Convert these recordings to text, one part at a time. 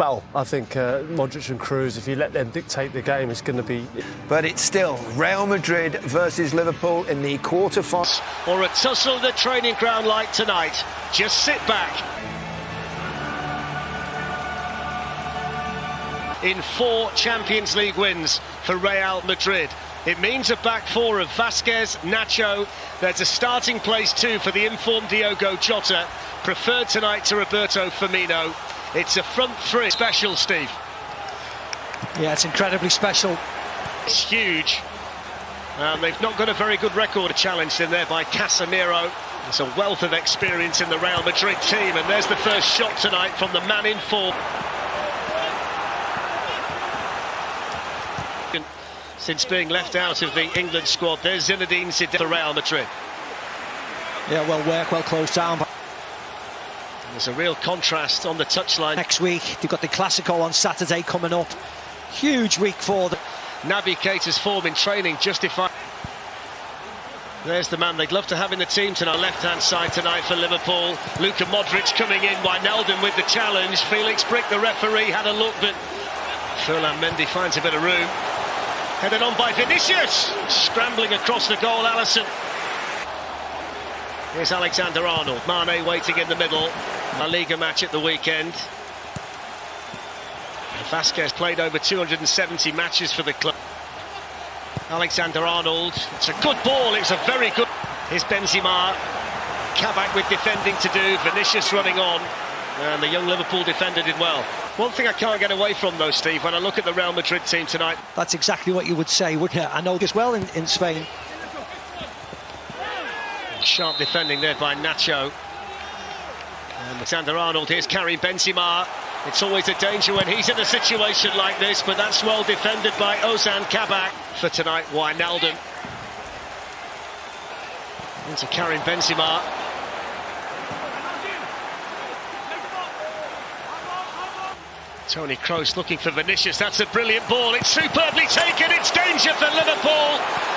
battle. I think Modric and Kroos, if you let them dictate the game, it's going to be... But it's still Real Madrid versus Liverpool in the quarter-finals. Or a tussle at the training ground like tonight. Just sit back. In 4 Champions League wins for Real Madrid. It means a back four of Vasquez, Nacho. There's a starting place too for the informed Diogo Jota. Preferred tonight to Roberto Firmino. It's a front three. Special, Steve. Yeah, it's incredibly special. It's huge. They've not got a very good record challenged in there by Casemiro. There's a wealth of experience in the Real Madrid team, and there's the first shot tonight from the man in form. Since being left out of the England squad, there's Zinedine Zidane for Real Madrid. Yeah, well worked, well closed down. There's a real contrast on the touchline. Next week, they've got the Classico on Saturday coming up. Huge week for them. Naby Keita's form in training justified. There's the man they'd love to have in the team tonight. Left-hand side tonight for Liverpool. Luka Modric coming in. Wijnaldum with the challenge. Felix Brick, the referee, had a look, but Ferland Mendy finds a bit of room. Headed on by Vinicius. Scrambling across the goal, Alisson. Here's Alexander-Arnold. Mane waiting in the middle. La Liga match at the weekend. Vasquez played over 270 matches for the club. Alexander-Arnold. It's a good ball. It's a very good... Here's Benzema. Kabak with defending to do. Vinicius running on. And the young Liverpool defender did well. One thing I can't get away from, though, Steve, when I look at the Real Madrid team tonight... That's exactly what you would say, wouldn't you? I know as well in Spain. Sharp defending there by Nacho. And Alexander-Arnold, here's Karim Benzema. It's always a danger when he's in a situation like this, but that's well defended by Ozan Kabak. For tonight, Wijnaldum. Into Karim Benzema. Toni Kroos looking for Vinicius. That's a brilliant ball. It's superbly taken. It's danger for Liverpool.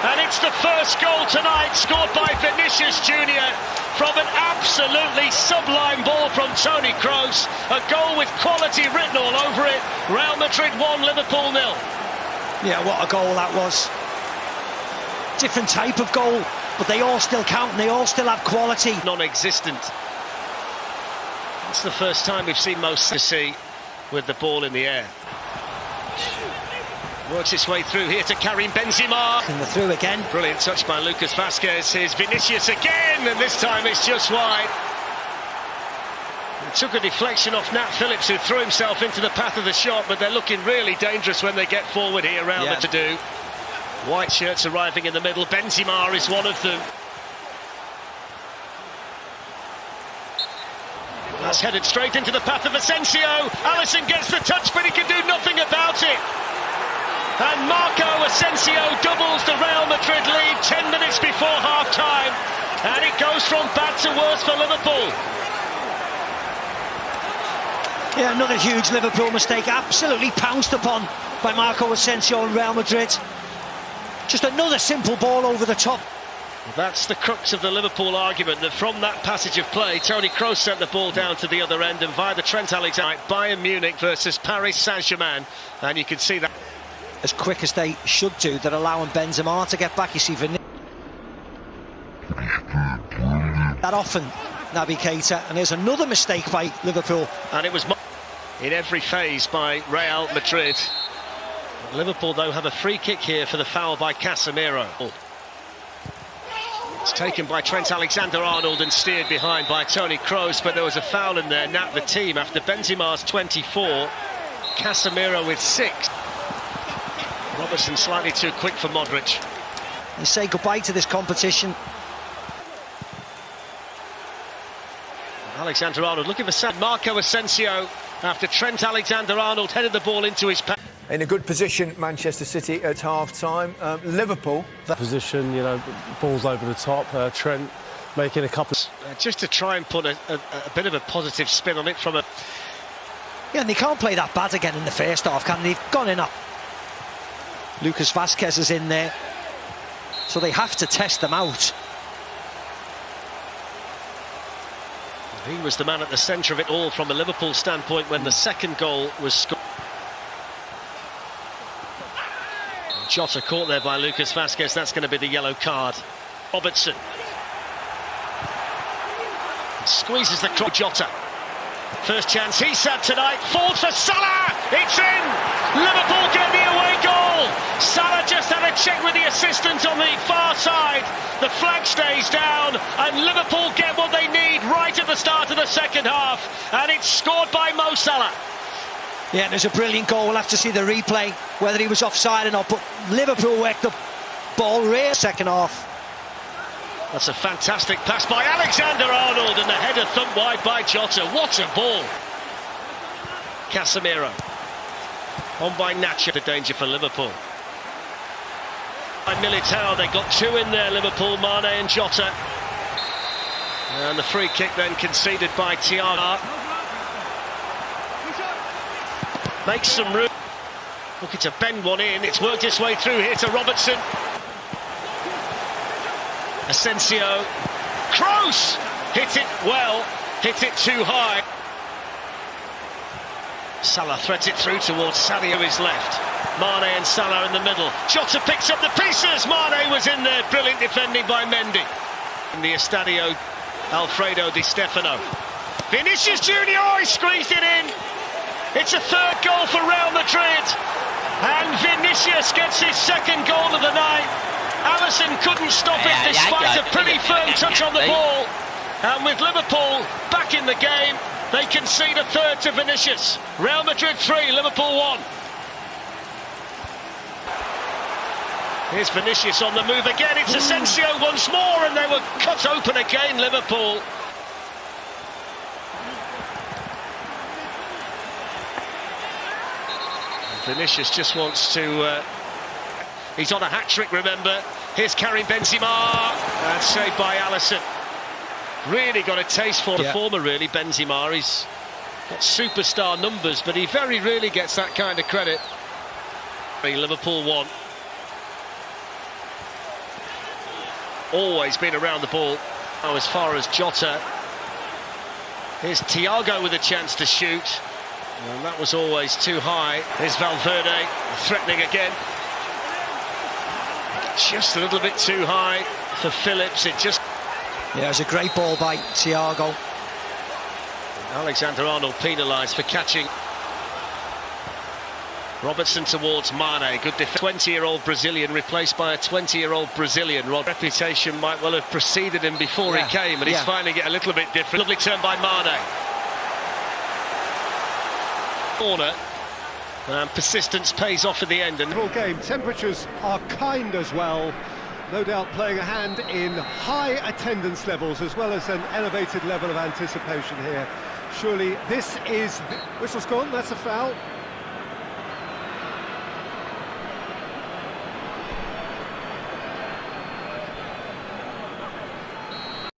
And it's the first goal tonight, scored by Vinicius Junior from an absolutely sublime ball from Toni Kroos. A goal with quality written all over it. Real Madrid 1, Liverpool 0. Yeah, what a goal that was. Different type of goal, but they all still count and they all still have quality. Non-existent. It's the first time we've seen most to see with the ball in the air. Works its way through here to Karim Benzema. And the through again. Brilliant touch by Lucas Vasquez. Here's Vinicius again, and this time it's just wide. It took a deflection off Nat Phillips, who threw himself into the path of the shot, but they're looking really dangerous when they get forward here around the to-do. White shirts arriving in the middle. Benzema is one of them. That's headed straight into the path of Asensio. Alisson gets the touch, but he can do nothing about it. And Marco Asensio doubles the Real Madrid lead 10 minutes before half-time. And it goes from bad to worse for Liverpool. Yeah, another huge Liverpool mistake. Absolutely pounced upon by Marco Asensio and Real Madrid. Just another simple ball over the top. That's the crux of the Liverpool argument, that from that passage of play, Toni Kroos sent the ball down to the other end, and via the Trent Alexander, Bayern Munich versus Paris Saint-Germain, and you can see that. As quick as they should do, they're allowing Benzema to get back. You see Vinicius that often, Naby Keita, and there's another mistake by Liverpool. And it was in every phase by Real Madrid. Liverpool, though, have a free kick here for the foul by Casemiro. It's taken by Trent Alexander-Arnold and steered behind by Toni Kroos, but there was a foul in there. Nap the team after Benzema's 24, Casemiro with 6. Robertson slightly too quick for Modric. They say goodbye to this competition. Alexander-Arnold looking for Marco Asensio after Trent Alexander-Arnold headed the ball into his path. In a good position, Manchester City at half-time. Liverpool... That position, you know, balls over the top. Trent making a couple... Just to try and put a bit of a positive spin on it from a... Yeah, and they can't play that bad again in the first half, can they? They've gone in up. Lucas Vasquez is in there, so they have to test them out. He was the man at the centre of it all from a Liverpool standpoint when the second goal was scored. Jota caught there by Lucas Vazquez. That's going to be the yellow card. Robertson squeezes the cross. Jota. First chance he's had tonight. Falls for Salah. It's in. Liverpool get the away goal. Salah just had a check with the assistant on the far side. The flag stays down and Liverpool get what they need right at the start of the second half. And it's scored by Mo Salah. Yeah, there's a brilliant goal. We'll have to see the replay, whether he was offside or not. But Liverpool worked the ball real second half. That's a fantastic pass by Alexander-Arnold and the header thumped wide by Jota. What a ball! Casemiro. On by Nacho. The danger for Liverpool. By Militao, they got two in there, Liverpool, Mane and Jota. And the free kick then conceded by Thiago. Makes some room. Looking to bend one in. It's worked its way through here to Robertson. Asensio. Kroos! Hit it well. Hit it too high. Salah threads it through towards Sadio, his left. Mane and Salah in the middle. Jota picks up the pieces. Mane was in there. Brilliant defending by Mendy. In the Estadio Alfredo Di Stefano. Vinicius Junior, he squeezed it in. It's a third goal for Real Madrid. And Vinicius gets his second goal of the night. Alisson couldn't stop it despite a pretty firm touch on the ball. And with Liverpool back in the game, they concede a third to Vinicius. Real Madrid 3, Liverpool 1. Here's Vinicius on the move again. It's Asensio once more, and they were cut open again, Liverpool. Vinicius just wants to... he's on a hat-trick, remember. Here's Karim Benzema, and saved by Alisson. Really got a taste for the former, really, Benzema. He's got superstar numbers, but he very rarely gets that kind of credit. Liverpool 1. Always been around the ball. Now as far as Jota. Here's Thiago with a chance to shoot. And that was always too high. Here's Valverde threatening again. Just a little bit too high for Phillips. It just... Yeah, it was a great ball by Thiago. Alexander-Arnold penalised for catching. Robertson towards Mane. Good defense. 20-year-old Brazilian replaced by a 20-year-old Brazilian. Reputation might well have preceded him before he came, and he's finding it a little bit different. Lovely turn by Mane. Corner. And persistence pays off at the end. And game, temperatures are kind as well. No doubt playing a hand in high attendance levels as well as an elevated level of anticipation here. Surely this is... Whistle's gone, that's a foul.